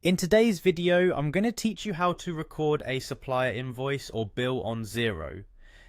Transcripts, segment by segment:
In today's video, I'm going to teach you how to record a supplier invoice or bill on Xero.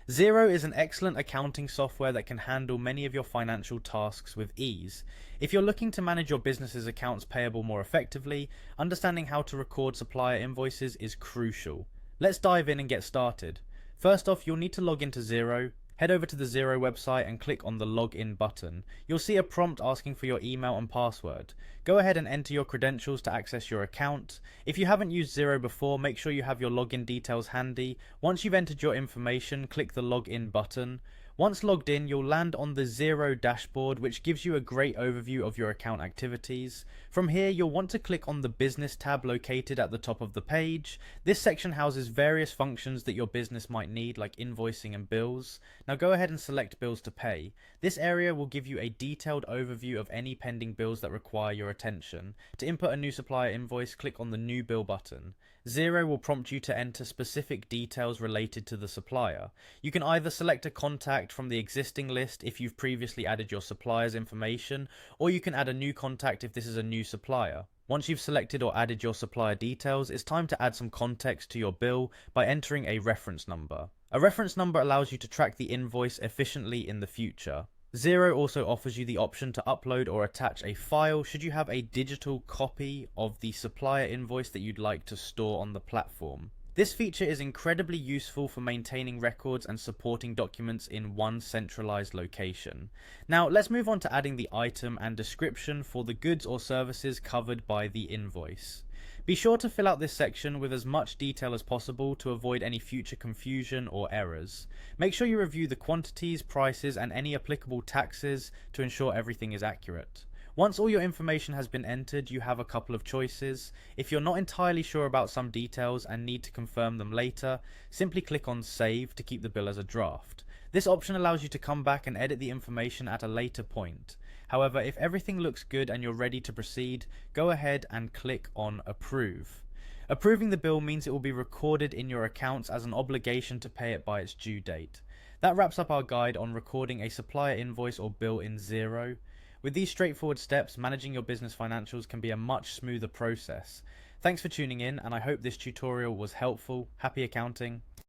Xero is an excellent accounting software that can handle many of your financial tasks with ease. If you're looking to manage your business's accounts payable more effectively, understanding how to record supplier invoices is crucial. Let's dive in and get started. First off, you'll need to log into Xero. Head over to the Xero website and click on the login button. You'll see a prompt asking for your email and password. Go ahead and enter your credentials to access your account. If you haven't used Xero before, make sure you have your login details handy. Once you've entered your information, click the login button. Once logged in, you'll land on the Xero dashboard, which gives you a great overview of your account activities. From here, you'll want to click on the Business tab located at the top of the page. This section houses various functions that your business might need, like invoicing and bills. Now go ahead and select Bills to Pay. This area will give you a detailed overview of any pending bills that require your attention. To input a new supplier invoice, click on the New Bill button. Xero will prompt you to enter specific details related to the supplier. You can either select a contact from the existing list if you've previously added your supplier's information, or you can add a new contact if this is a new supplier. Once you've selected or added your supplier details, it's time to add some context to your bill by entering a reference number. A reference number allows you to track the invoice efficiently in the future. Xero also offers you the option to upload or attach a file should you have a digital copy of the supplier invoice that you'd like to store on the platform. This feature is incredibly useful for maintaining records and supporting documents in one centralized location. Now let's move on to adding the item and description for the goods or services covered by the invoice. Be sure to fill out this section with as much detail as possible to avoid any future confusion or errors. Make sure you review the quantities, prices, and any applicable taxes to ensure everything is accurate. Once all your information has been entered, you have a couple of choices. If you're not entirely sure about some details and need to confirm them later, simply click on Save to keep the bill as a draft. This option allows you to come back and edit the information at a later point. However, if everything looks good and you're ready to proceed, go ahead and click on Approve. Approving the bill means it will be recorded in your accounts as an obligation to pay it by its due date. That wraps up our guide on recording a supplier invoice or bill in Xero. With these straightforward steps, managing your business financials can be a much smoother process. Thanks for tuning in, and I hope this tutorial was helpful. Happy accounting!